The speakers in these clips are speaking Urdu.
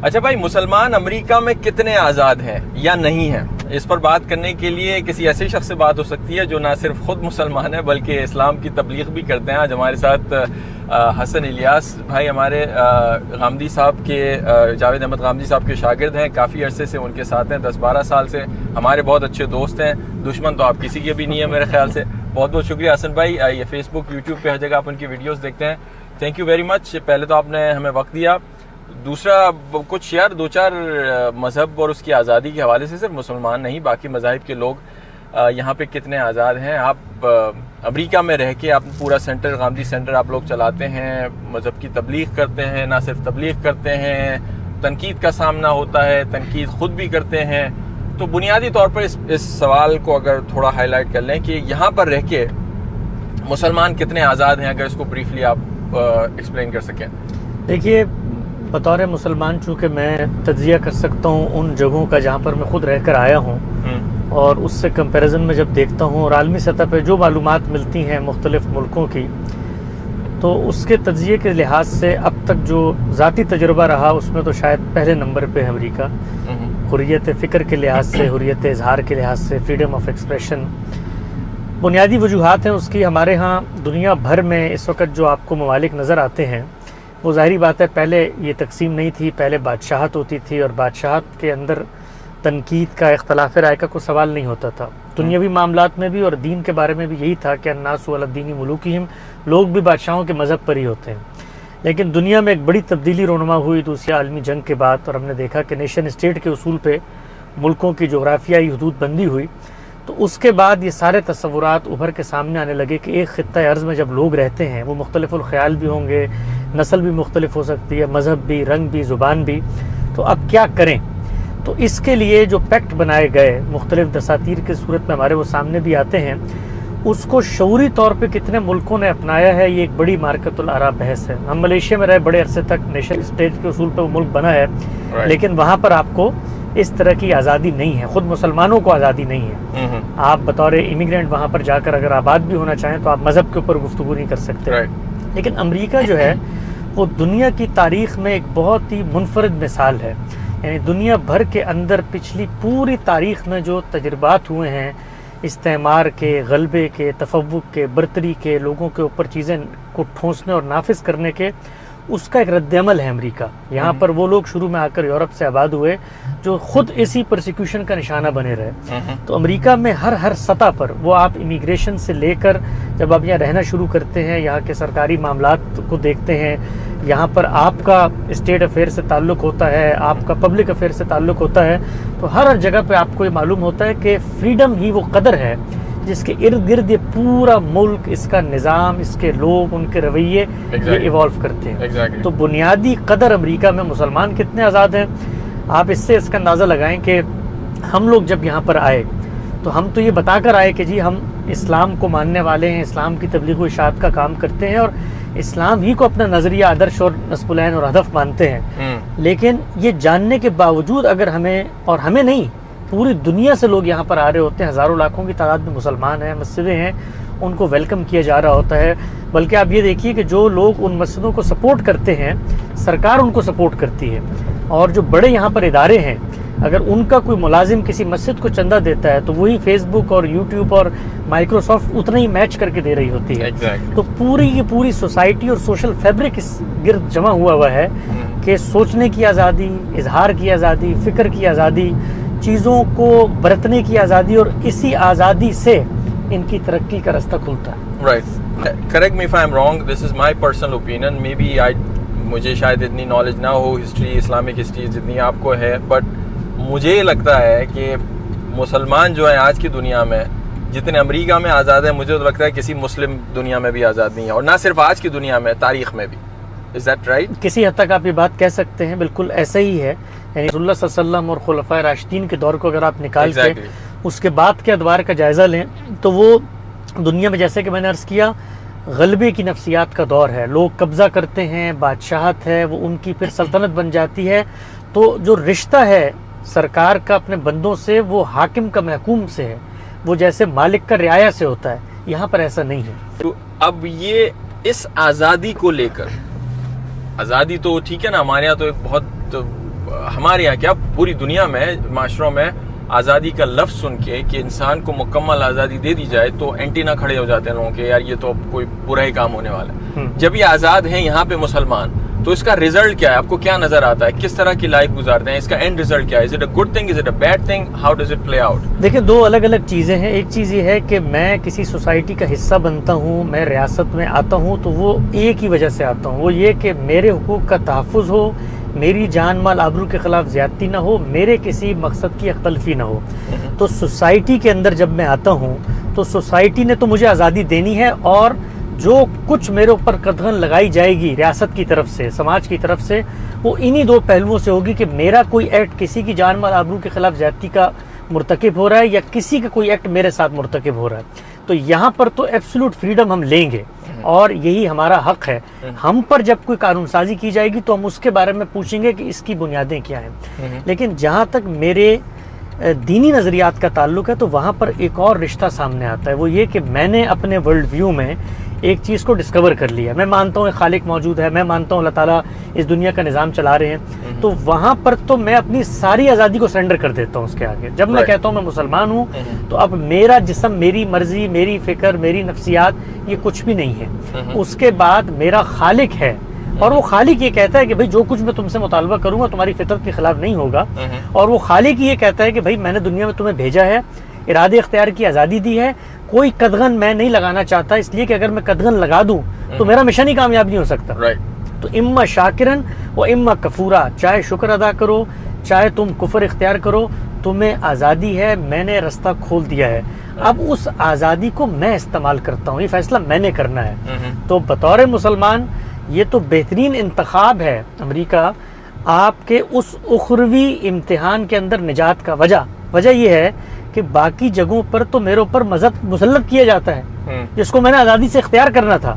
اچھا بھائی، مسلمان امریکہ میں کتنے آزاد ہیں یا نہیں ہیں؟ اس پر بات کرنے کے لیے کسی ایسے شخص سے بات ہو سکتی ہے جو نہ صرف خود مسلمان ہے بلکہ اسلام کی تبلیغ بھی کرتے ہیں. آج ہمارے ساتھ حسن الیاس بھائی ہمارے غامدی صاحب کے جاوید احمد غامدی صاحب کے شاگرد ہیں. کافی عرصے سے ان کے ساتھ ہیں، 10-12 سال سے ہمارے بہت اچھے دوست ہیں. دشمن تو آپ کسی کے بھی نہیں ہے میرے خیال سے. بہت بہت شکریہ حسن بھائی. یہ فیس بک، یوٹیوب پہ ہر جگہ آپ ان کی ویڈیوز دیکھتے ہیں. Thank you very much. پہلے تو آپ نے ہمیں وقت دیا. دوسرا کچھ یار 2-4 مذہب اور اس کی آزادی کے حوالے سے، صرف مسلمان نہیں باقی مذاہب کے لوگ یہاں پہ کتنے آزاد ہیں. آپ امریکہ میں رہ کے آپ پورا سینٹر، غامدی سینٹر آپ لوگ چلاتے ہیں، مذہب کی تبلیغ کرتے ہیں. نہ صرف تبلیغ کرتے ہیں، تنقید کا سامنا ہوتا ہے، تنقید خود بھی کرتے ہیں. تو بنیادی طور پر اس سوال کو اگر تھوڑا ہائی لائٹ کر لیں کہ یہاں پر رہ کے مسلمان کتنے آزاد ہیں، اگر اس کو بریفلی آپ ایکسپلین کر سکیں. دیکھیے، بطور مسلمان چونکہ میں تجزیہ کر سکتا ہوں ان جگہوں کا جہاں پر میں خود رہ کر آیا ہوں، اور اس سے کمپیریزن میں جب دیکھتا ہوں اور عالمی سطح پہ جو معلومات ملتی ہیں مختلف ملکوں کی، تو اس کے تجزیے کے لحاظ سے اب تک جو ذاتی تجربہ رہا اس میں تو شاید پہلے نمبر پہ ہے امریکہ. حریت فکر کے لحاظ سے، حریت اظہار کے لحاظ سے، فریڈم آف ایکسپریشن. بنیادی وجوہات ہیں اس کی. ہمارے ہاں دنیا بھر میں اس وقت جو آپ کو ممالک نظر آتے ہیں، وہ ظاہری بات ہے پہلے یہ تقسیم نہیں تھی. پہلے بادشاہت ہوتی تھی اور بادشاہت کے اندر تنقید کا، اختلاف رائے کا کوئی سوال نہیں ہوتا تھا. دنیاوی معاملات میں بھی اور دین کے بارے میں بھی یہی تھا کہ الناس علی الدین ملوکہم، لوگ بھی بادشاہوں کے مذہب پر ہی ہوتے ہیں. لیکن دنیا میں ایک بڑی تبدیلی رونما ہوئی دوسری عالمی جنگ کے بعد، اور ہم نے دیکھا کہ نیشن اسٹیٹ کے اصول پہ ملکوں کی جغرافیائی حدود بندی ہوئی. تو اس کے بعد یہ سارے تصورات ابھر کے سامنے آنے لگے کہ ایک خطہ ارض میں جب لوگ رہتے ہیں، وہ مختلف الخیال بھی ہوں گے، نسل بھی مختلف ہو سکتی ہے، مذہب بھی، رنگ بھی، زبان بھی. تو اب کیا کریں؟ تو اس کے لیے جو پیکٹ بنائے گئے مختلف دساتیر کی صورت میں ہمارے وہ سامنے بھی آتے ہیں، اس کو شعوری طور پہ کتنے ملکوں نے اپنایا ہے، یہ ایک بڑی مارکت الآراء بحث ہے. ہم ملیشیا میں رہے بڑے عرصے تک، نیشن اسٹیٹ کے اصول پہ وہ ملک بنا ہے، لیکن وہاں پر آپ کو اس طرح کی آزادی نہیں ہے، خود مسلمانوں کو آزادی نہیں ہے. آپ بطور امیگرینٹ وہاں پر جا کر اگر آباد بھی ہونا چاہیں تو آپ مذہب کے اوپر گفتگو نہیں کر سکتے. لیکن امریکہ جو ہے وہ دنیا کی تاریخ میں ایک بہت ہی منفرد مثال ہے. یعنی دنیا بھر کے اندر پچھلی پوری تاریخ میں جو تجربات ہوئے ہیں استعمار کے، غلبے کے، تفوق کے، برتری کے، لوگوں کے اوپر چیزیں کو ٹھونسنے اور نافذ کرنے کے، اس کا ایک رد عمل ہے امریکہ. یہاں پر وہ لوگ شروع میں آ کر یورپ سے آباد ہوئے جو خود اسی پرسیکیوشن کا نشانہ بنے رہے. تو امریکہ میں ہر سطح پر وہ آپ امیگریشن سے لے کر جب آپ یہاں رہنا شروع کرتے ہیں، یہاں کے سرکاری معاملات کو دیکھتے ہیں، یہاں پر آپ کا اسٹیٹ افیئر سے تعلق ہوتا ہے، آپ کا پبلک افیئر سے تعلق ہوتا ہے، تو ہر جگہ پہ آپ کو یہ معلوم ہوتا ہے کہ فریڈم ہی وہ قدر ہے جس کے ارد گرد یہ پورا ملک، اس کا نظام، اس کے لوگ، ان کے رویے یہ ایوالو کرتے ہیں. تو بنیادی قدر امریکہ میں مسلمان کتنے آزاد ہیں، آپ اس سے اس کا اندازہ لگائیں کہ ہم لوگ جب یہاں پر آئے تو ہم تو یہ بتا کر آئے کہ جی ہم اسلام کو ماننے والے ہیں، اسلام کی تبلیغ و اشاعت کا کام کرتے ہیں اور اسلام ہی کو اپنا نظریہ، آدرش اور نصب العین اور ہدف مانتے ہیں. لیکن یہ جاننے کے باوجود اگر ہمیں نہیں، پوری دنیا سے لوگ یہاں پر آ رہے ہوتے ہیں، ہزاروں لاکھوں کی تعداد میں مسلمان ہیں، مسجدیں ہیں، ان کو ویلکم کیا جا رہا ہوتا ہے. بلکہ آپ یہ دیکھیے کہ جو لوگ ان مسجدوں کو سپورٹ کرتے ہیں، سرکار ان کو سپورٹ کرتی ہے. اور جو بڑے یہاں پر ادارے ہیں، اگر ان کا کوئی ملازم کسی مسجد کو چندہ دیتا ہے تو وہی فیس بک اور یوٹیوب اور مائکروسافٹ اتنا ہی میچ کر کے دے رہی ہوتی ہے. تو پوری کی پوری سوسائٹی اور سوشل فیبرک اس گرد جمع ہوا ہے کہ سوچنے کی آزادی، اظہار کی آزادی، فکر کی آزادی، چیزوں کو برتنے کی آزادی، اور اسی آزادی سے ان کی ترقی کا رستہ کھلتا ہے. Correct me if I'm wrong, this is my personal opinion. Maybe مجھے شاید اتنی نالج نہ ہو ہسٹری، اسلامک ہسٹری جتنی آپ کو ہے، بٹ مجھے لگتا ہے کہ مسلمان جو ہیں آج کی دنیا میں جتنے امریکہ میں آزاد ہیں، مجھے تو لگتا ہے کسی مسلم دنیا میں بھی آزاد نہیں ہے، اور نہ صرف آج کی دنیا میں، تاریخ میں بھی. Is that right? کسی حد تک آپ یہ بات کہہ سکتے ہیں، بالکل ایسا ہی ہے. یعنی رسول اللہ صلی اللہ علیہ وسلم اور خلفائے راشدین کے دور کو اگر آپ نکال کے اس کے بعد کے ادوار کا جائزہ لیں تو وہ دنیا میں، جیسے کہ میں نے عرض کیا، غلبے کی نفسیات کا دور ہے. لوگ قبضہ کرتے ہیں، بادشاہت ہے، وہ ان کی پھر سلطنت بن جاتی ہے. تو جو رشتہ ہے سرکار کا اپنے بندوں سے، وہ حاکم کا محکوم سے ہے، وہ جیسے مالک کا رعایا سے ہوتا ہے. یہاں پر ایسا نہیں ہے. تو اب یہ اس آزادی کو لے کر، آزادی تو ٹھیک ہے نا، ہمارے یہاں تو ایک بہت ہمارے یہاں کیا پوری دنیا میں معاشروں میں آزادی کا لفظ سن کے کہ انسان کو مکمل آزادی دے دی جائے تو اینٹینا کھڑے ہو جاتے ہیں لوگوں کے، یار یہ تو کوئی برا ہی کام ہونے والا ہے. جب یہ آزاد ہیں یہاں پہ مسلمان، تو اس کا ریزلٹ کیا ہے؟ آپ کو کیا نظر آتا ہے؟ کس طرح کی لائف گزارتے ہیں؟ اس کا اینڈ ریزلٹ کیا ہے؟ Is it a good thing, is it a bad thing, how does it play out? دیکھیں، دو الگ الگ چیزیں ہیں. ایک چیز یہ ہے کہ میں کسی سوسائٹی کا حصہ بنتا ہوں، میں ریاست میں آتا ہوں تو وہ ایک ہی وجہ سے آتا ہوں، وہ یہ کہ میرے حقوق کا تحفظ ہو، میری جان مال آبرو کے خلاف زیادتی نہ ہو، میرے کسی مقصد کی تلفی نہ ہو. تو سوسائٹی کے اندر جب میں آتا ہوں تو سوسائٹی نے تو مجھے آزادی دینی ہے، اور جو کچھ میرے اوپر قدغن لگائی جائے گی ریاست کی طرف سے، سماج کی طرف سے، وہ انہی دو پہلوؤں سے ہوگی کہ میرا کوئی ایکٹ کسی کی جان مال آبرو کے خلاف زیادتی کا مرتکب ہو رہا ہے یا کسی کا کوئی ایکٹ میرے ساتھ مرتکب ہو رہا ہے. تو یہاں پر تو ایبسولوٹ فریڈم ہم لیں گے اور یہی ہمارا حق ہے. ہم پر جب کوئی قانون سازی کی جائے گی تو ہم اس کے بارے میں پوچھیں گے کہ اس کی بنیادیں کیا ہیں. لیکن جہاں تک میرے دینی نظریات کا تعلق ہے تو وہاں پر ایک اور رشتہ سامنے آتا ہے، وہ یہ کہ میں نے اپنے ورلڈ ویو میں ایک چیز کو ڈسکور کر لیا. میں مانتا ہوں ایک خالق موجود ہے، میں مانتا ہوں اللہ تعالیٰ اس دنیا کا نظام چلا رہے ہیں. تو وہاں پر تو میں اپنی ساری آزادی کو سرنڈر کر دیتا ہوں اس کے آگے. جب میں کہتا ہوں میں مسلمان ہوں تو اب میرا جسم، میری مرضی، میری فکر، میری نفسیات، یہ کچھ بھی نہیں ہے. اس کے بعد میرا خالق ہے، اور وہ خالق یہ کہتا ہے کہ بھئی جو کچھ میں تم سے مطالبہ کروں گا تمہاری فطرت کے خلاف نہیں ہوگا. اور وہ خالق یہ کہتا ہے کہ بھئی میں نے دنیا میں تمہیں بھیجا ہے، ارادے اختیار کی آزادی دی ہے، کوئی قدغن میں نہیں لگانا چاہتا، اس لیے کہ اگر میں قدغن لگا دوں تو میرا مشن ہی کامیاب نہیں ہو سکتا. تو اما شاکرن و اما کفورا، چاہے شکر ادا کرو چاہے تم کفر اختیار کرو، تمہیں آزادی ہے، میں نے رستہ کھول دیا ہے. اب اس آزادی کو میں استعمال کرتا ہوں، یہ فیصلہ میں نے کرنا ہے. تو بطور مسلمان یہ تو بہترین انتخاب ہے امریکہ آپ کے اس اخروی امتحان کے اندر نجات کا. وجہ یہ ہے کہ باقی جگہوں پر تو میرے اوپر مذہب مسلط کیا جاتا ہے جس کو میں نے آزادی سے اختیار کرنا تھا،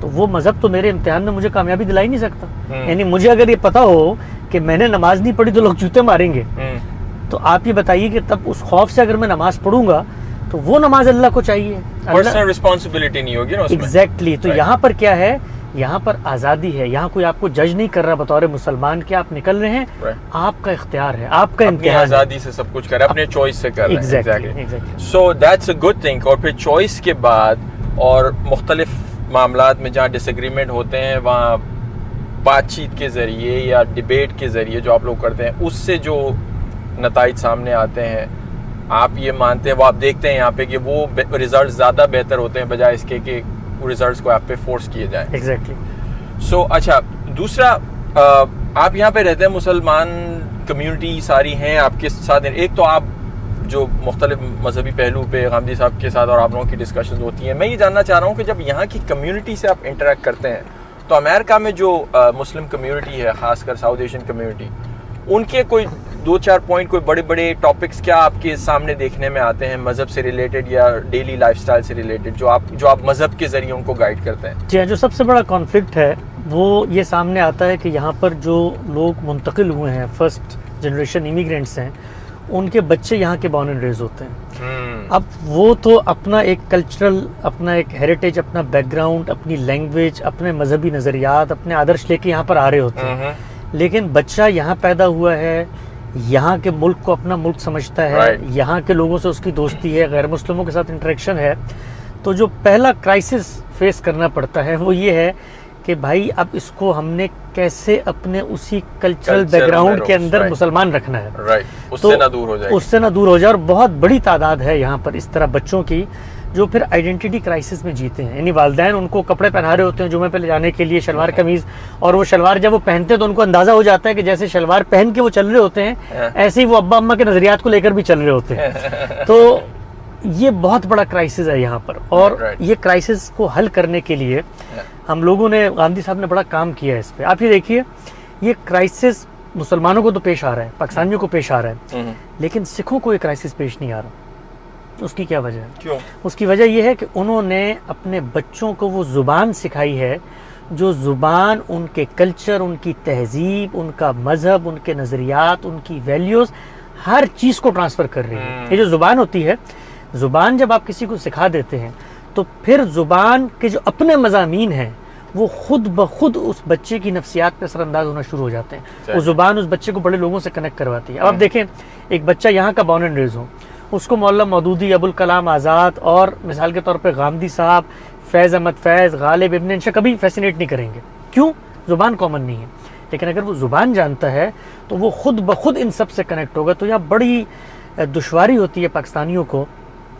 تو وہ مذہب تو میرے امتحان میں مجھے کامیابی دلائی نہیں سکتا. یعنی مجھے اگر یہ پتا ہو کہ میں نے نماز نہیں پڑھی تو لوگ جوتے ماریں گے، تو آپ یہ بتائیے کہ تب اس خوف سے اگر میں نماز پڑھوں گا تو وہ نماز اللہ کو چاہیے، پرسنل رسپانسبلٹی نہیں ہوگی نا اس میں. ایگزیکٹلی. تو یہاں پر کیا ہے، یہاں پر آزادی ہے، یہاں کوئی آپ کو جج نہیں کر رہا بطور مسلمان کہ آپ نکل رہے ہیں، آپ کا اختیار ہے، آپ کا امتحان ہے. آزادی سے سب کچھ کر رہے ہیں، اپنے چوائس سے کر رہے ہیں. Exactly. So that's a good thing. اور پھر چوائس کے بعد اور مختلف معاملات میں جہاں ڈس ایگریمنٹ ہوتے ہیں وہاں بات چیت کے ذریعے یا ڈیبیٹ کے ذریعے جو آپ لوگ کرتے ہیں اس سے جو نتائج سامنے آتے ہیں، آپ یہ مانتے ہیں، وہ آپ دیکھتے ہیں یہاں پہ کہ وہ ریزلٹ زیادہ بہتر ہوتے ہیں بجائے اس کے کہ ریزلٹس کو آپ پہ فورس کیے جائیں. ایگزیکٹلی. سو اچھا، دوسرا آپ یہاں پہ رہتے ہیں، مسلمان کمیونٹی ساری ہیں آپ کے ساتھ. ایک تو آپ جو مختلف مذہبی پہلو پہ غامدی صاحب کے ساتھ اور آپ لوگوں کی ڈسکشنز ہوتی ہیں، میں یہ جاننا چاہ رہا ہوں کہ جب یہاں کی کمیونٹی سے آپ انٹریکٹ کرتے ہیں تو امریکہ میں جو مسلم کمیونٹی ہے، خاص کر ساؤتھ ایشین کمیونٹی، ان کے کوئی 2-4 پوائنٹ، کوئی بڑے بڑے ٹاپکس کیا آپ کے سامنے دیکھنے میں آتے ہیں مذہب سے ریلیٹڈ یا ڈیلی لائف سٹائل سے ریلیٹڈ جو آپ مذہب کے ذریعے ان کو گائیڈ کرتے ہیں؟ جی ہاں، جو سب سے بڑا کانفلکٹ ہے وہ یہ سامنے آتا ہے کہ یہاں پر جو لوگ منتقل ہوئے ہیں، فرسٹ جنریشن امیگرینٹس ہیں، ان کے بچے یہاں کے بورن اینڈ ریز ہوتے ہیں. اب وہ تو اپنا ایک کلچرل، اپنا ایک ہیریٹیج، اپنا بیک گراؤنڈ، اپنی لینگویج، اپنے مذہبی نظریات، اپنے آدرش لے کے یہاں پر آ رہے ہوتے ہیں. لیکن بچہ یہاں پیدا ہوا ہے، یہاں کے ملک کو اپنا ملک سمجھتا ہے، یہاں کے لوگوں سے اس کی دوستی ہے، غیر مسلموں کے ساتھ انٹریکشن ہے. تو جو پہلا کرائسس فیس کرنا پڑتا ہے وہ یہ ہے کہ بھائی اب اس کو ہم نے کیسے اپنے اسی کلچرل بیک گراؤنڈ کے اندر مسلمان رکھنا ہے، اس سے نہ دور ہو جائے، اس سے نہ دور ہو جائے. اور بہت بڑی تعداد ہے یہاں پر اس طرح بچوں کی جو پھر آئیڈینٹی کرائسس میں جیتے ہیں. یعنی والدین ان کو کپڑے پہنا رہے ہوتے ہیں جمعے پہ لے جانے کے لیے، شلوار قمیض، اور وہ شلوار جب وہ پہنتے ہیں تو ان کو اندازہ ہو جاتا ہے کہ جیسے شلوار پہن کے وہ چل رہے ہوتے ہیں ایسے ہی وہ ابا اماں کے نظریات کو لے کر بھی چل رہے ہوتے ہیں. تو یہ بہت بڑا کرائسس ہے یہاں پر. اور یہ کرائسس کو حل کرنے کے لیے ہم لوگوں نے، غامدی صاحب نے بڑا کام کیا ہے اس پہ. آپ یہ دیکھیے، یہ کرائسس مسلمانوں کو تو پیش آ رہا ہے، پاکستانیوں کو پیش آ رہا ہے، لیکن سکھوں کو یہ کرائسس پیش نہیں آ رہا. اس کی کیا وجہ ہے؟ کیوں؟ اس کی وجہ یہ ہے کہ انہوں نے اپنے بچوں کو وہ زبان سکھائی ہے جو زبان ان کے کلچر، ان کی تہذیب، ان کا مذہب، ان کے نظریات، ان کی ویلیوز، ہر چیز کو ٹرانسفر کر رہی ہے. یہ جو زبان ہوتی ہے، زبان جب آپ کسی کو سکھا دیتے ہیں تو پھر زبان کے جو اپنے مضامین ہیں وہ خود بخود اس بچے کی نفسیات پہ اثر انداز ہونا شروع ہو جاتے ہیں. وہ زبان اس بچے کو بڑے لوگوں سے کنیکٹ کرواتی ہے. اب آپ دیکھیں ایک بچہ یہاں کا بورن اینڈ ریز ہو, اس کو مولانا مودودی, ابوالکلام آزاد اور مثال کے طور پہ غامدی صاحب, فیض احمد فیض, غالب ابن انشا کبھی فیسینیٹ نہیں کریں گے. کیوں؟ زبان کامن نہیں ہے. لیکن اگر وہ زبان جانتا ہے تو وہ خود بخود ان سب سے کنیکٹ ہوگا. تو یہاں بڑی دشواری ہوتی ہے پاکستانیوں کو,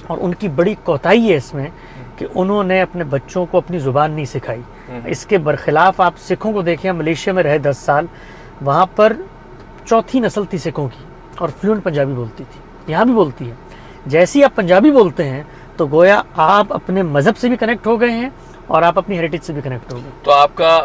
اور ان کی بڑی کوتاہی ہے اس میں کہ انہوں نے اپنے بچوں کو اپنی زبان نہیں سکھائی. اس کے برخلاف آپ سکھوں کو دیکھیں, ملیشیا میں رہے 10 سال, وہاں پر چوتھی نسل تھی سکھوں کی اور فلوئنٹ پنجابی بولتی تھی. یہاں بھی بولتی ہے. جیسے ہی آپ پنجابی بولتے ہیں تو گویا آپ اپنے مذہب سے بھی کنیکٹ ہو گئے ہیں اور آپ اپنی ہیریٹیج سے بھی کنیکٹ ہو گئے. تو آپ کا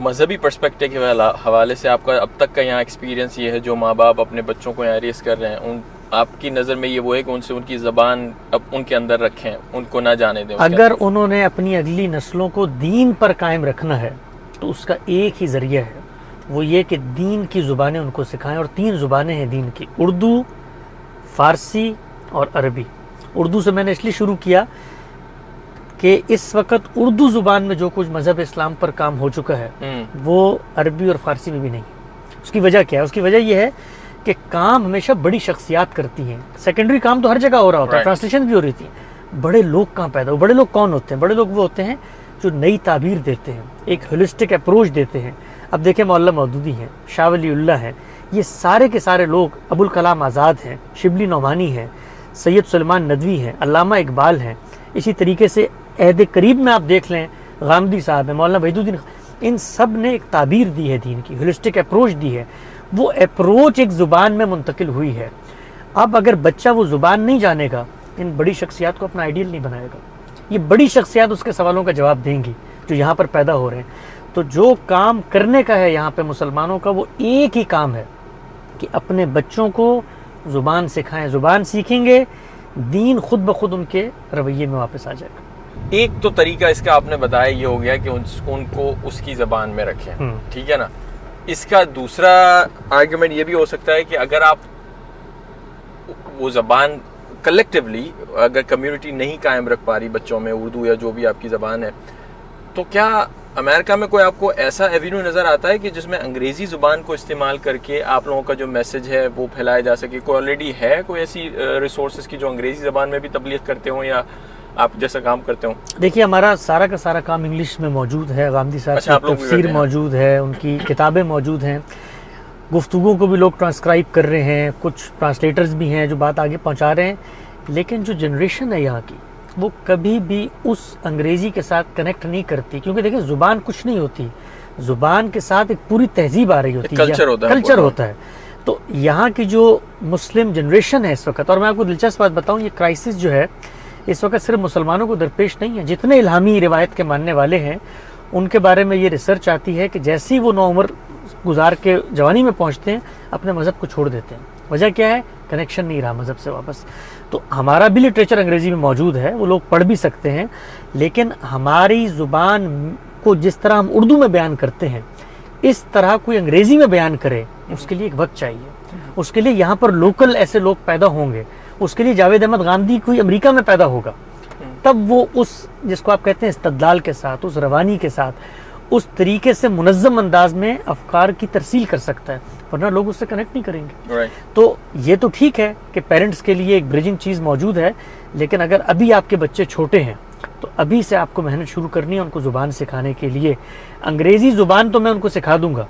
مذہبی پرسپیکٹو کے حوالے سے آپ کا اب تک کا یہاں ایکسپیرینس یہ ہے, جو ماں باپ اپنے بچوں کو یہاں ریس کر رہے ہیں, آپ کی نظر میں یہ وہ ہے کہ ان سے ان کی زبان اب ان کے اندر رکھیں, ان کو نہ جانے دیں. اگر انہوں نے اپنی اگلی نسلوں کو دین پر قائم رکھنا ہے تو اس کا ایک ہی ذریعہ ہے, وہ یہ کہ دین کی زبانیں ان کو سکھائیں. اور 3 زبانیں ہیں دین کی, اردو, فارسی اور عربی. اردو سے میں نے اس لیے شروع کیا کہ اس وقت اردو زبان میں جو کچھ مذہب اسلام پر کام ہو چکا ہے وہ عربی اور فارسی میں بھی نہیں. اس کی وجہ کیا ہے؟ اس کی وجہ یہ ہے کہ کام ہمیشہ بڑی شخصیات کرتی ہیں. سیکنڈری کام تو ہر جگہ ہو رہا ہوتا ہے, ٹرانسلیشن بھی ہو رہی تھی. بڑے لوگ کہاں پیدا ہو؟ بڑے لوگ کون ہوتے ہیں؟ بڑے لوگ وہ ہوتے ہیں جو نئی تعبیر دیتے ہیں, ایک ہولسٹک اپروچ دیتے ہیں. اب دیکھیں مولانا مودودی ہیں, شاہ ولی اللہ ہیں, یہ سارے کے سارے لوگ, ابوالکلام آزاد ہیں, شبلی نعمانی ہیں, سید سلیمان ندوی ہیں, علامہ اقبال ہیں. اسی طریقے سے عہد قریب میں آپ دیکھ لیں غامدی صاحب ہیں, مولانا وحید الدین, ان سب نے ایک تعبیر دی ہے دین کی, ہولسٹک اپروچ دی ہے. وہ اپروچ ایک زبان میں منتقل ہوئی ہے. اب اگر بچہ وہ زبان نہیں جانے گا, ان بڑی شخصیات کو اپنا آئیڈیل نہیں بنائے گا. یہ بڑی شخصیات اس کے سوالوں کا جواب دیں گی جو یہاں پر پیدا ہو رہے ہیں. تو جو کام کرنے کا ہے یہاں پہ مسلمانوں کا, وہ ایک ہی کام ہے کہ اپنے بچوں کو زبان سکھائیں. زبان سیکھیں گے, دین خود بخود ان کے رویے میں واپس آ جائے گا. ایک تو طریقہ اس کا آپ نے بتایا یہ ہو گیا کہ ان کو اس کی زبان میں رکھیں, ٹھیک ہے نا. اس کا دوسرا آرگومنٹ یہ بھی ہو سکتا ہے کہ اگر آپ وہ زبان کلیکٹیولی اگر کمیونٹی نہیں قائم رکھ پا رہی بچوں میں اردو یا جو بھی آپ کی زبان ہے, تو کیا امریکہ میں کوئی آپ کو ایسا ایوینیو نظر آتا ہے کہ جس میں انگریزی زبان کو استعمال کر کے آپ لوگوں کا جو میسج ہے وہ پھیلایا جا سکے؟ کوئی آلریڈی ہے کوئی ایسی ریسورسز کی جو انگریزی زبان میں بھی تبلیغ کرتے ہوں یا آپ جیسا کام کرتے ہوں؟ دیکھیے ہمارا سارا کا سارا کام انگلش میں موجود ہے. غامدی صاحب کی تفسیر موجود ہے, ان کی کتابیں موجود ہیں, گفتگو کو بھی لوگ ٹرانسکرائب کر رہے ہیں, کچھ ٹرانسلیٹرز بھی ہیں جو بات آگے پہنچا رہے ہیں. لیکن جو جنریشن ہے یہاں کی وہ کبھی بھی اس انگریزی کے ساتھ کنیکٹ نہیں کرتی, کیونکہ دیکھیں زبان کچھ نہیں ہوتی, زبان کے ساتھ ایک پوری تہذیب آ رہی ہوتی ہے, کلچر ہوتا ہے. تو یہاں کی جو مسلم جنریشن ہے اس وقت, اور میں آپ کو دلچسپ بات بتاؤں, یہ کرائسس جو ہے اس وقت صرف مسلمانوں کو درپیش نہیں ہے. جتنے الہامی روایت کے ماننے والے ہیں ان کے بارے میں یہ ریسرچ آتی ہے کہ جیسے ہی وہ نوعمر گزار کے جوانی میں پہنچتے ہیں اپنے مذہب کو چھوڑ دیتے ہیں. وجہ کیا ہے؟ کنیکشن نہیں رہا مذہب سے واپس. تو ہمارا بھی لٹریچر انگریزی میں موجود ہے, وہ لوگ پڑھ بھی سکتے ہیں, لیکن ہماری زبان کو جس طرح ہم اردو میں بیان کرتے ہیں اس طرح کوئی انگریزی میں بیان کرے, اس کے لیے ایک وقت چاہیے. اس کے لیے یہاں پر لوکل ایسے لوگ پیدا ہوں گے. اس کے لیے جاوید احمد غامدی کوئی امریکہ میں پیدا ہوگا, تب وہ اس جس کو آپ کہتے ہیں استدلال کے ساتھ, اس روانی کے ساتھ, اس طریقے سے منظم انداز میں افکار کی ترسیل کر سکتا ہے, ورنہ لوگ اس سے کنیکٹ نہیں کریں گے. تو یہ تو ٹھیک ہے کہ پیرنٹس کے لیے ایک بریجنگ چیز موجود ہے, لیکن اگر ابھی آپ کے بچے چھوٹے ہیں تو ابھی سے آپ کو محنت شروع کرنی ہے ان کو زبان سکھانے کے لیے. انگریزی زبان تو میں ان کو سکھا دوں گا,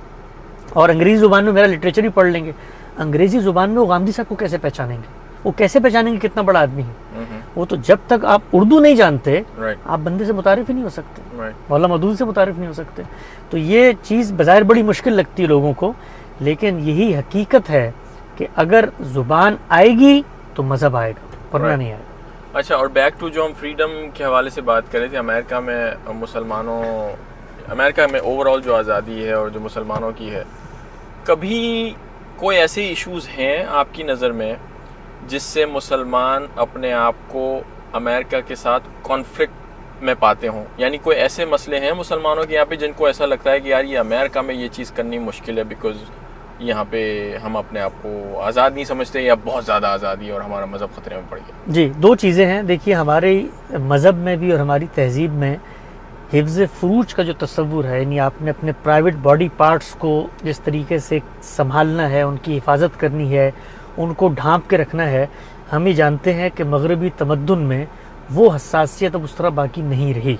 اور انگریزی زبان میں میرا لٹریچر ہی پڑھ لیں گے. انگریزی زبان میں وہ غامدی صاحب کو کیسے پہچانیں گے؟ وہ کیسے پہچانیں گے کتنا بڑا آدمی ہے؟ وہ تو جب تک آپ اردو نہیں جانتے آپ بندے سے متعارف ہی نہیں ہو سکتے, مولانا مودودی سے متعارف نہیں ہو سکتے. تو یہ چیز بظاہر بڑی مشکل لگتی ہے لوگوں کو, لیکن یہی حقیقت ہے کہ اگر زبان آئے گی تو مذہب آئے گا, ورنہ نہیں آئے گا. اچھا, اور بیک ٹو جو ہم فریڈم کے حوالے سے بات کر رہے تھے, امریکہ میں مسلمانوں, امریکہ میں اوور آل جو آزادی ہے اور جو مسلمانوں کی ہے, کبھی کوئی ایسے ایشوز ہیں آپ کی نظر میں جس سے مسلمان اپنے آپ کو امریکہ کے ساتھ کانفلکٹ میں پاتے ہوں؟ یعنی کوئی ایسے مسئلے ہیں مسلمانوں کے یہاں پہ جن کو ایسا لگتا ہے کہ یار یہ امریکہ میں یہ چیز کرنی مشکل ہے بیکاز یہاں پہ ہم اپنے آپ کو آزاد نہیں سمجھتے یا بہت زیادہ آزادی ہے اور ہمارا مذہب خطرے میں پڑ گیا؟ جی, 2 چیزیں ہیں. دیکھیے ہمارے مذہب میں بھی اور ہماری تہذیب میں حفظ فروج کا جو تصور ہے، یعنی آپ نے اپنے پرائیویٹ باڈی پارٹس کو جس طریقے سے سنبھالنا ہے، ان کی حفاظت کرنی ہے، ان کو ڈھانپ کے رکھنا ہے، ہم یہ جانتے ہیں کہ مغربی تمدن میں وہ حساسیت اب اس طرح باقی نہیں رہی.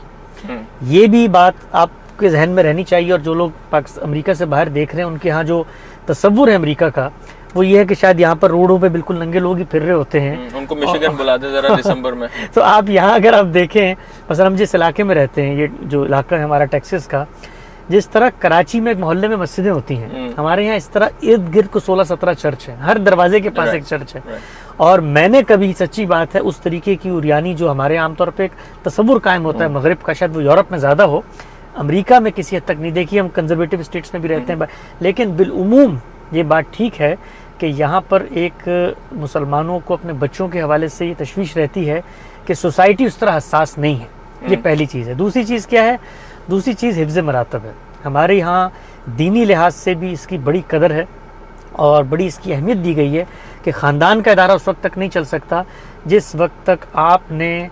یہ بھی بات آپ کے ذہن میں رہنی چاہیے، اور جو لوگ امریکہ سے باہر دیکھ رہے ہیں ان کے ہاں جو تصور ہے امریکہ کا وہ یہ ہے کہ شاید یہاں پر روڈوں پہ بالکل ننگے لوگ ہی پھر رہے ہوتے ہیں. ان کو مشیگن بلا دیں ذرا دسمبر میں. تو آپ یہاں اگر آپ دیکھیں، مثلا ہم جس علاقے میں رہتے ہیں، یہ جو علاقہ ہے ہمارا ٹیکسس کا، جس طرح کراچی میں ایک محلے میں مسجدیں ہوتی ہیں، ہمارے یہاں اس طرح ارد گرد کو 16-17 چرچ ہیں، ہر دروازے کے پاس ایک چرچ ہے. اور میں نے کبھی، سچی بات ہے، اس طریقے کی عریانی جو ہمارے عام طور پہ ایک تصور قائم ہوتا ہے مغرب کا، شاید وہ یورپ میں زیادہ ہو، امریکہ میں کسی حد تک نہیں دیکھی. ہم کنزرویٹو اسٹیٹس میں بھی رہتے ہیں، لیکن بالعموم یہ بات ٹھیک ہے کہ یہاں پر ایک مسلمانوں کو اپنے بچوں کے حوالے سے یہ تشویش رہتی ہے کہ سوسائٹی اس طرح حساس نہیں ہے. یہ پہلی چیز ہے. دوسری چیز کیا ہے؟ دوسری چیز حفظ مراتب ہے. ہمارے یہاں دینی لحاظ سے بھی اس کی بڑی قدر ہے اور بڑی اس کی اہمیت دی گئی ہے کہ خاندان کا ادارہ اس وقت تک نہیں چل سکتا جس وقت تک آپ نے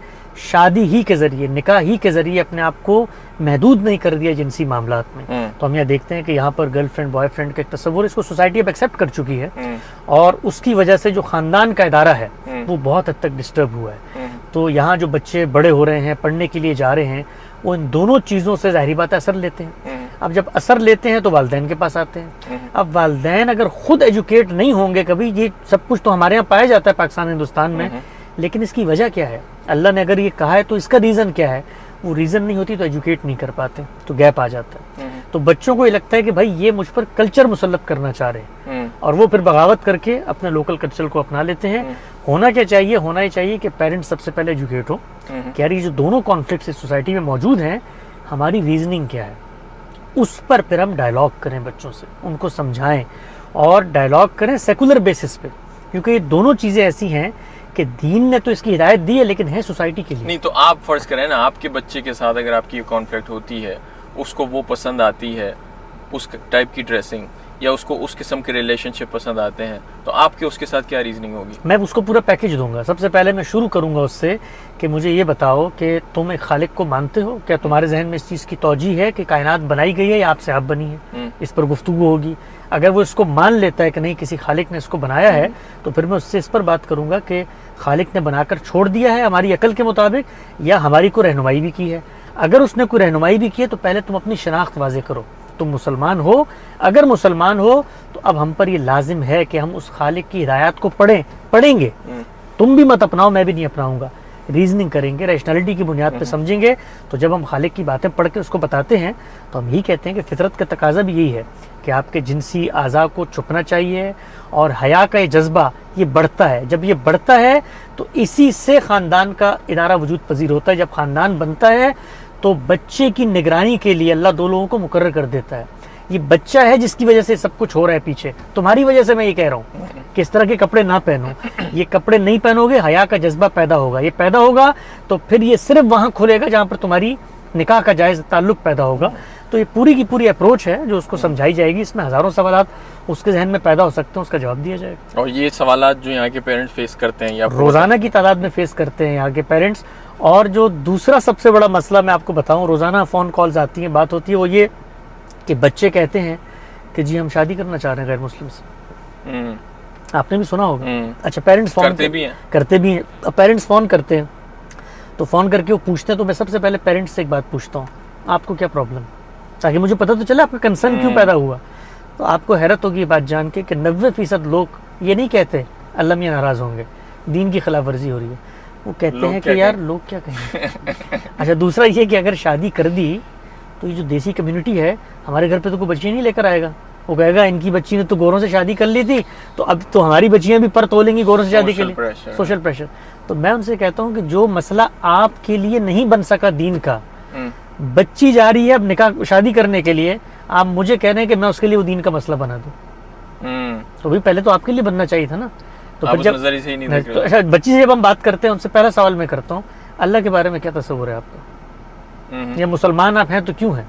شادی ہی کے ذریعے، نکاح ہی کے ذریعے اپنے آپ کو محدود نہیں کر دیا جنسی معاملات میں. تو ہم یہ دیکھتے ہیں کہ یہاں پر گرل فرینڈ بوائے فرینڈ کا ایک تصور اس کو سوسائٹی اب ایکسیپٹ کر چکی ہے، اور اس کی وجہ سے جو خاندان کا ادارہ ہے وہ بہت حد تک ڈسٹرب ہوا ہے. تو یہاں جو بچے بڑے ہو رہے ہیں، پڑھنے کے لیے جا رہے ہیں، وہ ان دونوں چیزوں سے ظاہری بات اثر لیتے ہیں. اب جب اثر لیتے ہیں تو والدین کے پاس آتے ہیں. اب والدین اگر خود ایجوکیٹ نہیں ہوں گے کبھی، یہ سب کچھ تو ہمارے یہاں پایا جاتا ہے پاکستان ہندوستان میں، لیکن اس کی وجہ کیا ہے؟ اللہ نے اگر یہ کہا ہے تو اس کا ریزن کیا ہے؟ وہ ریزن نہیں ہوتی تو ایجوکیٹ نہیں کر پاتے، تو گیپ آ جاتا ہے. تو بچوں کو یہ لگتا ہے کہ بھائی یہ مجھ پر کلچر مسلط کرنا چاہ رہے ہیں، اور وہ پھر بغاوت کر کے اپنے لوکل کلچر کو اپنا لیتے ہیں. ہونا کیا چاہیے؟ ہونا یہ چاہیے کہ پیرنٹس سب سے پہلے ایجوکیٹ ہو کہ یار یہ جو دونوں کانفلکٹس اس سوسائٹی میں موجود ہیں، ہماری ریزننگ کیا ہے، اس پر پھر ہم ڈائلاگ کریں بچوں سے، ان کو سمجھائیں، اور ڈائلاگ کریں سیکولر بیسس پہ، کیونکہ یہ دونوں چیزیں ایسی ہیں کہ دین نے تو اس کی ہدایت دی ہے لیکن ہے سوسائٹی کے لیے. نہیں تو آپ فرض کریں نا، آپ کے بچے کے ساتھ اگر آپ کی کانفلکٹ ہوتی ہے، اس کو وہ پسند آتی ہے اس ٹائپ کی ڈریسنگ، یا اس کو اس قسم کے ریلیشن شپ پسند آتے ہیں، تو آپ کے اس کے ساتھ کیا ریزننگ ہوگی؟ میں اس کو پورا پیکج دوں گا. سب سے پہلے میں شروع کروں گا اس سے کہ مجھے یہ بتاؤ کہ تم ایک خالق کو مانتے ہو؟ کیا تمہارے ذہن میں اس چیز کی توجیہ ہے کہ کائنات بنائی گئی ہے یا آپ سے آپ بنی ہے؟ اس پر گفتگو ہوگی. اگر وہ اس کو مان لیتا ہے کہ نہیں کسی خالق نے اس کو بنایا ہے، تو پھر میں اس سے اس پر بات کروں گا کہ خالق نے بنا کر چھوڑ دیا ہے ہماری عقل کے مطابق، یا ہماری کوئی رہنمائی بھی کی ہے. اگر اس نے کوئی رہنمائی بھی کی ہے تو پہلے تم اپنی شناخت واضح کرو، تم مسلمان ہو. اگر مسلمان ہو تو اب ہم پر یہ لازم ہے کہ ہم اس خالق کی ہدایات کو پڑھیں گے. تم بھی مت اپناؤ، میں بھی نہیں اپناؤں گا. ریزننگ کریں گے، ریشنلٹی کی بنیاد پہ سمجھیں گے. تو جب ہم خالق کی باتیں پڑھ کے اس کو بتاتے ہیں تو ہم یہی کہتے ہیں کہ فطرت کا تقاضا بھی یہی ہے کہ آپ کے جنسی اعضاء کو چھپنا چاہیے، اور حیا کا یہ جذبہ یہ بڑھتا ہے. جب یہ بڑھتا ہے تو اسی سے خاندان کا ادارہ وجود پذیر ہوتا ہے. جب خاندان بنتا ہے تو بچے کی نگرانی کے لیے اللہ دو لوگوں کو مقرر کر دیتا ہے. یہ بچہ ہے جس کی وجہ سے سب کچھ ہو رہا ہے پیچھے. تمہاری وجہ سے میں یہ کہہ رہا ہوں کہ اس طرح کے کپڑے نہ پہنو. یہ کپڑے نہیں پہنو گے، حیا کا جذبہ پیدا ہوگا. یہ پیدا ہوگا تو پھر یہ صرف وہاں کھلے گا جہاں پر تمہاری نکاح کا جائز تعلق پیدا ہوگا. تو یہ پوری کی پوری اپروچ ہے جو اس کو سمجھائی جائے گی. اس میں ہزاروں سوالات اس کے ذہن میں پیدا ہو سکتے ہیں، اس کا جواب دیا جائے گا. اور یہ سوالات جو یہاں کے پیرنٹس فیس کرتے ہیں یا روزانہ کی تعداد میں فیس کرتے ہیں یہاں کے پیرنٹس. اور جو دوسرا سب سے بڑا مسئلہ میں آپ کو بتاؤں، روزانہ فون کالز آتی ہیں، بات ہوتی ہے، وہ یہ کہ بچے کہتے ہیں کہ جی ہم شادی کرنا چاہ رہے ہیں غیر مسلم سے. آپ نے بھی سنا ہوگا. اچھا، پیرنٹس فون کرتے بھی ہیں. پیرنٹس فون کرتے ہیں تو فون کر کے وہ پوچھتے ہیں. تو میں سب سے پہلے پیرنٹس سے ایک بات پوچھتا ہوں، آپ کو کیا پرابلم، تاکہ مجھے پتہ تو چلے آپ کا کنسرن کیوں پیدا ہوا. تو آپ کو حیرت ہوگی یہ بات جان کے کہ 90% لوگ یہ نہیں کہتے اللہ میاں ناراض ہوں گے، دین کی خلاف ورزی ہو رہی ہے. وہ کہتے ہیں کہ یار لوگ کیا کہیں. اچھا، دوسرا یہ کہ اگر شادی کر دی تو یہ جو دیسی کمیونٹی ہے، ہمارے گھر پہ تو کوئی بچی نہیں لے کر آئے گا. وہ کہے گا ان کی بچی نے تو گوروں سے شادی کر لی تھی، تو اب تو ہماری بچیاں بھی پر تولیں گی گوروں سے شادی کے لیے. Social pressure. تو میں ان سے کہتا ہوں کہ جو مسئلہ آپ کے لیے نہیں بن سکا دین کا، بچی جا رہی ہے اب نکاح شادی کرنے کے لیے، آپ مجھے کہہ رہے ہیں کہ میں اس کے لیے وہ دین کا مسئلہ بنا دوں. تو بھی پہلے تو آپ کے لیے بننا چاہیے تھا نا. تو پھر جب اچھا بچی سے جب ہم بات کرتے ہیں، ان سے پہلا سوال میں کرتا ہوں، اللہ کے بارے میں کیا تصور ہے آپ کا، یا مسلمان آپ ہیں تو کیوں ہیں؟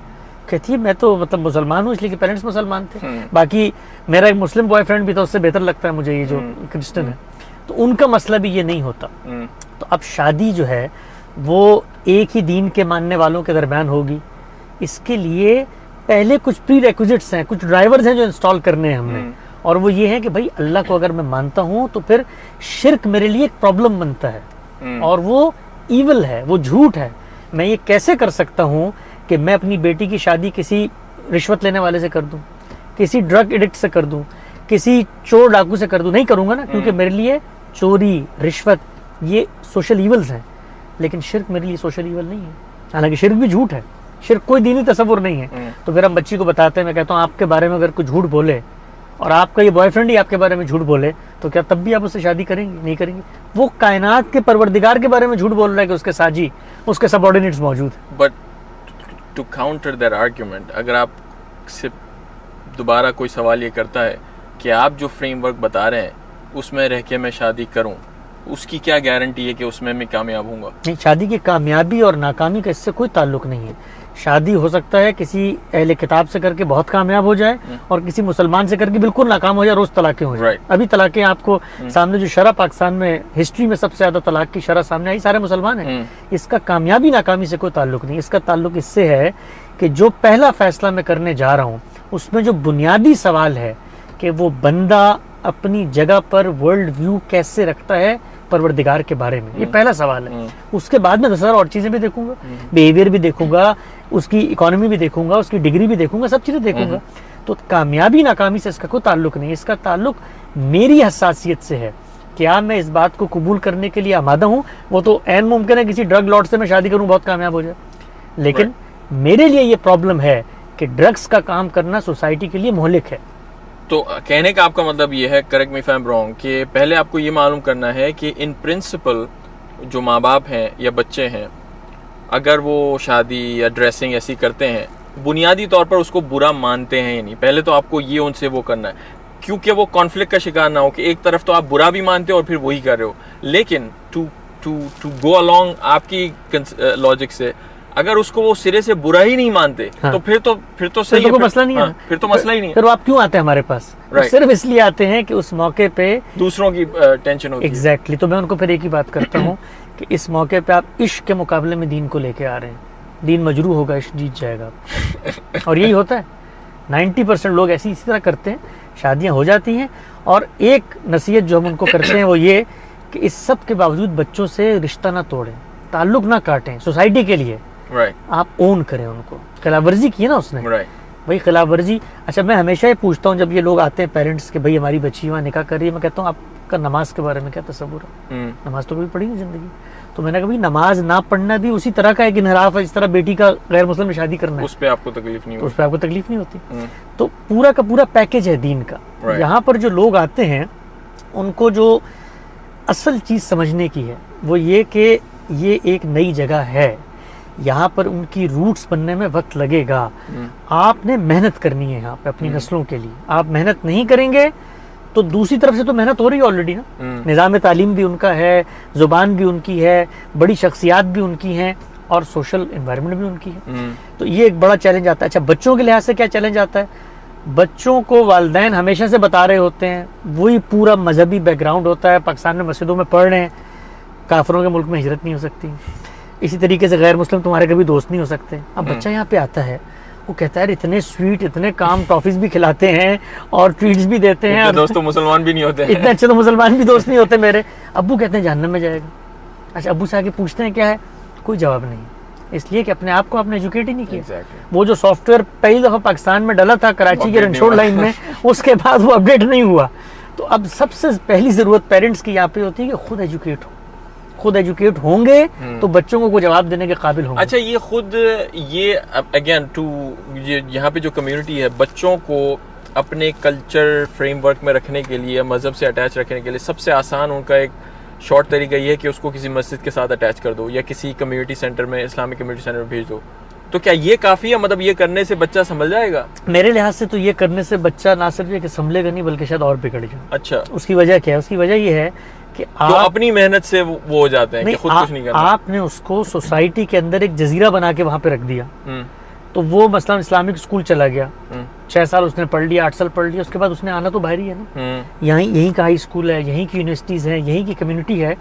کہتی ہے میں تو مطلب مسلمان ہوں اس لیے کہ پیرنٹس مسلمان تھے، باقی میرا ایک مسلم بوائے فرینڈ بھی تھا، اس سے بہتر لگتا ہے مجھے یہ جو کرسچن ہے. تو ان کا مسئلہ بھی یہ نہیں ہوتا. تو اب شادی جو ہے وہ ایک ہی دین کے ماننے والوں کے درمیان ہوگی. اس کے لیے پہلے کچھ پری ریکوزٹس ہیں, کچھ ڈرائیورز ہیں جو انسٹال کرنے ہیں ہم نے, اور وہ یہ ہے کہ بھائی اللہ کو اگر میں مانتا ہوں تو پھر شرک میرے لیے ایک پرابلم بنتا ہے, اور وہ ایول ہے, وہ جھوٹ ہے. میں یہ کیسے کر سکتا ہوں کہ میں اپنی بیٹی کی شادی کسی رشوت لینے والے سے کر دوں, کسی ڈرگ ایڈکٹ سے کر دوں, کسی چور ڈاکو سے کر دوں؟ نہیں کروں گا نا, کیونکہ میرے لیے چوری, رشوت یہ سوشل ایولز ہیں. لیکن شرک میرے لیے سوشل ایول نہیں ہے, حالانکہ شرک بھی جھوٹ ہے, شرک کوئی دینی تصور نہیں ہے. تو پھر ہم بچی کو بتاتے ہیں, میں کہتا ہوں آپ کے بارے میں اگر کوئی جھوٹ بولے اور آپ کا یہ بوائے فرینڈ ہی آپ کے بارے میں جھوٹ بولے تو کیا تب بھی آپ اس سے شادی کریں گے؟ نہیں کریں گے. وہ کائنات کے پروردگار کے بارے میں جھوٹ بول رہا ہے کہ اس کے ساجی, اس کے سب آرڈینیٹس موجود ہیں. But to counter that argument, اگر آپ سے دوبارہ کوئی سوال یہ کرتا ہے کہ آپ جو فریم ورک بتا رہے ہیں اس میں رہ کے میں شادی کروں, اس کی کیا گارنٹی ہے کہ اس میں کامیاب ہوں گا؟ نہیں, شادی کی کامیابی اور ناکامی کا اس سے کوئی تعلق نہیں ہے. شادی ہو سکتا ہے کسی اہل کتاب سے کر کے بہت کامیاب ہو جائے, اور کسی مسلمان سے کر کے بالکل ناکام ہو جائے, روز طلاقیں ہو جائیں. ابھی طلاقیں آپ کو سامنے جو شرح پاکستان میں ہسٹری میں سب سے زیادہ طلاق کی شرح سامنے آئی, سارے مسلمان ہیں. اس کا کامیابی ناکامی سے کوئی تعلق نہیں. اس کا تعلق اس سے ہے کہ جو پہلا فیصلہ میں کرنے جا رہا ہوں اس میں جو بنیادی سوال ہے کہ وہ بندہ اپنی جگہ پر ورلڈ ویو کیسے رکھتا ہے پروردگار کے بارے میں, یہ پہلا سوال ہے. اس کے بعد میں 10,000 اور چیزیں بھی دیکھوں گا, بیہیویئر بھی دیکھوں گا, اس کی اکانومی بھی دیکھوں گا, اس کی ڈگری بھی دیکھوں گا, سب چیزیں دیکھوں گا. تو کامیابی ناکامی سے اس کا کوئی تعلق نہیں. اس کا تعلق میری حساسیت سے ہے. کیا میں اس بات کو قبول کرنے کے لیے آمادہ ہوں؟ وہ تو عین ممکن ہے کسی ڈرگ لارڈ سے میں شادی کروں, بہت کامیاب ہو جائے, لیکن میرے لیے یہ پرابلم ہے کہ ڈرگس کا کام کرنا سوسائٹی کے لیے مہلک ہے. تو کہنے کا آپ کا مطلب یہ ہے, correct me if I am wrong, کہ پہلے آپ کو یہ معلوم کرنا ہے کہ ان پرنسپل جو ماں باپ ہیں یا بچے ہیں, اگر وہ شادی یا ڈریسنگ ایسی کرتے ہیں بنیادی طور پر اس کو برا مانتے ہیں یا نہیں. پہلے تو آپ کو یہ ان سے وہ کرنا ہے, کیونکہ وہ کانفلکٹ کا شکار نہ ہو کہ ایک طرف تو آپ برا بھی مانتے ہو اور پھر وہی کر رہے ہو. لیکن ٹو گو along آپ کی لاجک سے, اگر اس کو وہ سرے سے برا ہی نہیں مانتے تو پھر تو صحیح ہے, کوئی مسئلہ نہیں ہے. پھر تو مسئلہ ہی نہیں ہے. پھر وہ آپ کیوں آتے ہیں ہمارے پاس؟ صرف اس لیے آتے ہیں کہ اس موقع پہ دوسروں کی ٹینشن ہوتی ہے. ایگزیکٹلی. تو میں ان کو پھر ایک ہی بات کرتا ہوں کہ اس موقع پہ آپ عشق کے مقابلے میں دین کو لے کے آ رہے ہیں. دین مجروح ہوگا, عشق جیت جائے گا. اور یہی ہوتا ہے, 90% لوگ اسی طرح کرتے ہیں. شادیاں ہو جاتی ہیں, اور ایک نصیحت جو ہم ان کو کرتے ہیں وہ یہ کہ اس سب کے باوجود بچوں سے رشتہ نہ توڑیں, تعلق نہ کاٹیں. سوسائٹی کے لیے آپ اون کریں ان کو. خلاف ورزی کی ہے نا اس نے, بھائی خلاف ورزی. اچھا, میں ہمیشہ یہ پوچھتا ہوں جب یہ لوگ آتے ہیں پیرنٹس کہ بھائی ہماری بچی وہاں نکاح کر رہی ہے, میں کہتا ہوں آپ کا نماز کے بارے میں کیا تصور ہے؟ نماز تو کبھی پڑھی نہیں زندگی. تو میں نے کہا بھائی نماز نہ پڑھنا بھی اسی طرح کا ایک انحراف ہے جس طرح بیٹی کا غیر مسلم میں شادی کرنا ہے. اس پہ آپ کو تکلیف نہیں ہوتی. اس پہ آپ کو تکلیف نہیں ہوتی. تو پورا کا پورا پیکج ہے دین کا. یہاں پر جو لوگ آتے ہیں ان کو جو اصل چیز سمجھنے کی ہے وہ یہ کہ یہ ایک نئی جگہ ہے, یہاں پر ان کی روٹس بننے میں وقت لگے گا. آپ نے محنت کرنی ہے یہاں پہ اپنی نسلوں کے لیے. آپ محنت نہیں کریں گے تو دوسری طرف سے تو محنت ہو رہی ہے آلریڈی نا. نظام تعلیم بھی ان کا ہے, زبان بھی ان کی ہے, بڑی شخصیات بھی ان کی ہیں, اور سوشل انوائرمنٹ بھی ان کی ہے. تو یہ ایک بڑا چیلنج آتا ہے. اچھا, بچوں کے لحاظ سے کیا چیلنج آتا ہے؟ بچوں کو والدین ہمیشہ سے بتا رہے ہوتے ہیں, وہی پورا مذہبی بیک گراؤنڈ ہوتا ہے, پاکستان میں مسجدوں میں پڑھ رہے ہیں, کافروں کے ملک میں ہجرت نہیں ہو سکتی, اسی طریقے سے غیر مسلم تمہارے کبھی دوست نہیں ہو سکتے. اب بچہ یہاں پہ آتا ہے, وہ کہتا ہے اتنے سویٹ, اتنے کام, ٹافیز بھی کھلاتے ہیں اور ٹریٹس بھی دیتے ہیں, دوست تو مسلمان بھی نہیں ہوتے, اتنے اچھے تو مسلمان بھی دوست نہیں ہوتے میرے. ابو کہتے ہیں جہنم میں جائے گا. اچھا, ابو سے آگے پوچھتے ہیں کیا ہے, کوئی جواب نہیں, اس لیے کہ اپنے آپ کو آپ نے ایجوکیٹ ہی نہیں کیا. وہ جو سافٹ ویئر پہلی دفعہ پاکستان میں ڈلا تھا کراچی کے رنچوڑ لائن میں, اس کے بعد وہ اپڈیٹ نہیں ہوا. تو اب سب سے پہلی ضرورت پیرنٹس کی یہاں پہ ہوتی ہے کہ خود ایجوکیٹ ہو. خود ایجوکیٹ ہوں گے تو بچوں کو جواب دینے کے قابل ہوں گے. اچھا, یہ خود یہ اگین یہاں پہ جو کمیونٹی ہے, بچوں کو اپنے کلچر فریم ورک میں رکھنے کے لیے, مذہب سے اٹیچ رکھنے کے لیے سب سے آسان ان کا ایک شارٹ طریقہ یہ ہے کہ اس کو کسی مسجد کے ساتھ اٹیچ کر دو یا کسی کمیونٹی سینٹر میں, اسلامک کمیونٹی سینٹر میں بھیج دو. تو کیا یہ کافی ہے؟ مطلب یہ کرنے سے بچہ سنبھل جائے گا؟ میرے لحاظ سے تو یہ کرنے سے بچہ نہ صرف یہ کہ سنبھلے گا نہیں بلکہ شاید اور بگڑ جائے. اچھا, اس کی وجہ کیا ہے؟ اس کی وجہ یہ ہے کہ آپ اپنی محنت سے وہ ہو جاتے ہیں کہ خود کچھ نہیں کرنا. آپ نے اس کو سوسائٹی کے اندر ایک جزیرہ بنا کے وہاں پہ رکھ دیا. تو وہ مثلاً اسلامک اسکول چلا گیا, 6 سال اس نے پڑھ لیا, 8 سال پڑھ لیا, اس کے بعد اس نے آنا تو باہر ہی ہے نا, یہیں کا ہائی اسکول ہے, یہیں کی یونیورسٹیز ہیں, یہیں کی کمیونٹی ہے.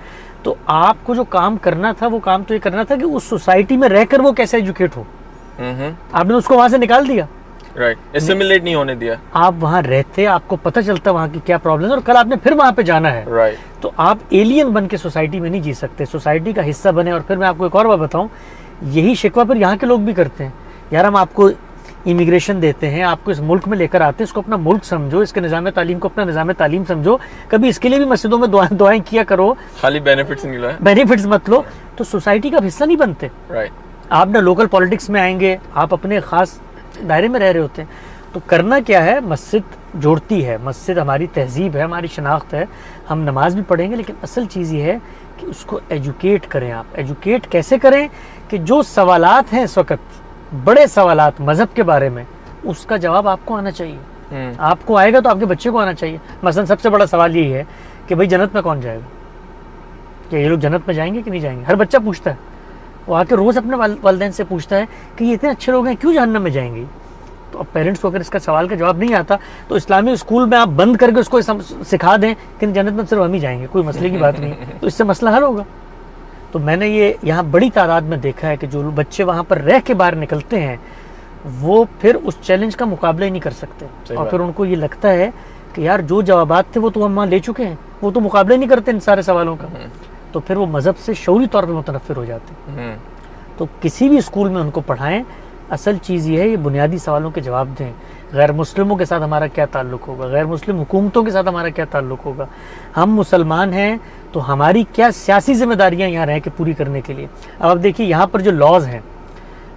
تو آپ کو جو کام کرنا تھا وہ کام تو یہ کرنا تھا کہ اس سوسائٹی میں رہ کر وہ کیسے ایجوکیٹ ہو. آپ نے اس کو وہاں سے نکال دیا, اسیمیلیٹ نہیں ہونے دیا. آپ وہاں رہتے, آپ کو پتہ چلتا وہاں کی کیا پرابلم ہے, اور کل آپ نے پھر وہاں پہ جانا ہے. تو آپ ایلین بن کے سوسائٹی میں نہیں جی سکتے, سوسائٹی کا حصہ بنے. اور پھر میں آپ کو ایک اور بات بتاؤں, یہی شکوہ پھر یہاں کے لوگ بھی کرتے ہیں, یار ہم آپ کو امیگریشن دیتے ہیں, آپ کو اس ملک میں لے کر آتے ہیں, اس کو اپنا ملک سمجھو, اس کے نظام تعلیم کو اپنا نظام تعلیم سمجھو, کبھی اس کے لیے بھی مسجدوں میں دعائیں کیا کرو, خالی بینیفٹس مت لو. تو سوسائٹی کا حصہ نہیں بنتے. آپ نہ لوکل پالیٹکس میں آئیں گے, آپ اپنے خاص دائرے میں رہ رہے ہوتے ہیں. تو کرنا کیا ہے, مسجد جوڑتی ہے, مسجد ہماری تہذیب ہے, ہماری شناخت ہے, ہم نماز بھی پڑھیں گے, لیکن اصل چیز یہ ہے کہ اس کو ایجوکیٹ کریں. آپ ایجوکیٹ کیسے کریں کہ جو سوالات ہیں اس وقت, بڑے سوالات مذہب کے بارے میں, اس کا جواب آپ کو آنا چاہیے. آپ کو آئے گا تو آپ کے بچے کو آنا چاہیے. مثلا سب سے بڑا سوال یہی ہے کہ بھائی جنت میں کون جائے گا, کہ یہ لوگ جنت میں جائیں گے کہ نہیں جائیں گے. ہر بچہ پوچھتا ہے, وہ آ کے روز اپنے والدین سے پوچھتا ہے کہ یہ اتنے اچھے لوگ ہیں, کیوں جہنم میں جائیں گے. تو اب پیرنٹس کو اگر اس کا سوال کا جواب نہیں آتا تو اسلامی اسکول میں آپ بند کر کے اس کو سکھا دیں کہ جنت میں صرف ہم ہی جائیں گے, کوئی مسئلے کی بات نہیں, تو اس سے مسئلہ حل ہوگا. تو میں نے یہ یہاں بڑی تعداد میں دیکھا ہے کہ جو بچے وہاں پر رہ کے باہر نکلتے ہیں وہ پھر اس چیلنج کا مقابلہ ہی نہیں کر سکتے, اور پھر ان کو یہ لگتا ہے کہ یار جو جوابات تھے وہ تو ہم وہاں لے چکے ہیں, وہ تو مقابلہ ہی نہیں کرتے ان سارے سوالوں کا. تو پھر وہ مذہب سے شعوری طور پہ متنفر ہو جاتے ہیں. تو کسی بھی اسکول میں ان کو پڑھائیں, اصل چیز یہ ہے یہ بنیادی سوالوں کے جواب دیں. غیر مسلموں کے ساتھ ہمارا کیا تعلق ہوگا, غیر مسلم حکومتوں کے ساتھ ہمارا کیا تعلق ہوگا, ہم مسلمان ہیں تو ہماری کیا سیاسی ذمہ داریاں یہاں رہ کے پوری کرنے کے لیے. اب آپ دیکھیے یہاں پر جو لاز ہیں,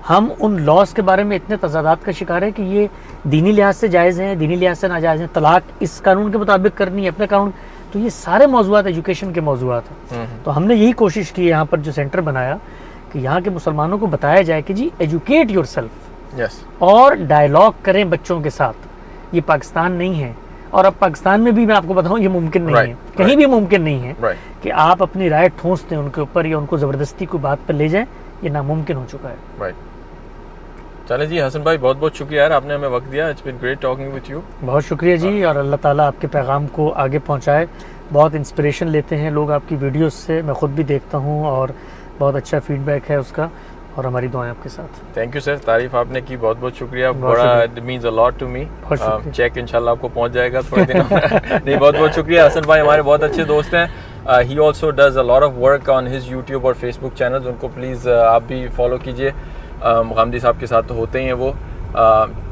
ہم ان لاز کے بارے میں اتنے تضادات کا شکار ہیں کہ یہ دینی لحاظ سے جائز ہیں, دینی لحاظ سے ناجائز ہیں, طلاق اس قانون کے مطابق کرنی ہے, اپنے قانون. تو یہ سارے موضوعات ایجوکیشن کے موضوعات ہیں. تو ہم نے یہی کوشش کی یہاں پر جو سینٹر بنایا کہ یہاں کے مسلمانوں کو بتایا جائے کہ جی ایجوکیٹ یور سیلف, اور ڈائیلاگ کریں بچوں کے ساتھ. یہ پاکستان نہیں ہے, اور اب پاکستان میں بھی میں آپ کو بتاؤں یہ ممکن نہیں ہے, کہیں بھی ممکن نہیں ہے کہ آپ اپنی رائے ٹھونس دیں ان کے اوپر یا ان کو زبردستی کوئی بات پر لے جائیں. یہ ناممکن ہو چکا ہے. چلیں جی حسن بھائی, بہت بہت شکریہ یار, آپ نے ہمیں وقت دیا. It's been great talking with you. بہت شکریہ جی, اور اللہ تعالیٰ آپ کے پیغام کو آگے پہنچائے. بہت انسپریشن لیتے ہیں لوگ آپ کی ویڈیوز سے, میں خود بھی دیکھتا ہوں, اور بہت اچھا فیڈ بیک ہے اس کا, اور ہماری دعائیں آپ کے ساتھ. تھینک یو سر, تعریف آپ نے کی, بہت بہت شکریہ. بڑا it means a lot to me. چیک انشاءاللہ آپ کو پہنچ جائے گا تھوڑے دنوں میں. نہیں, بہت بہت شکریہ. حسن بھائی ہمارے بہت اچھے دوست ہیں. He also does a lot of work on his YouTube اور فیس بک چینلز, ان کو پلیز آپ بھی فالو کیجیے. غامدی صاحب کے ساتھ تو ہوتے ہی ہیں وہ.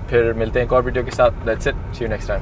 پھر ملتے ہیں ایک اور ویڈیو کے ساتھ. That's it, see you next time.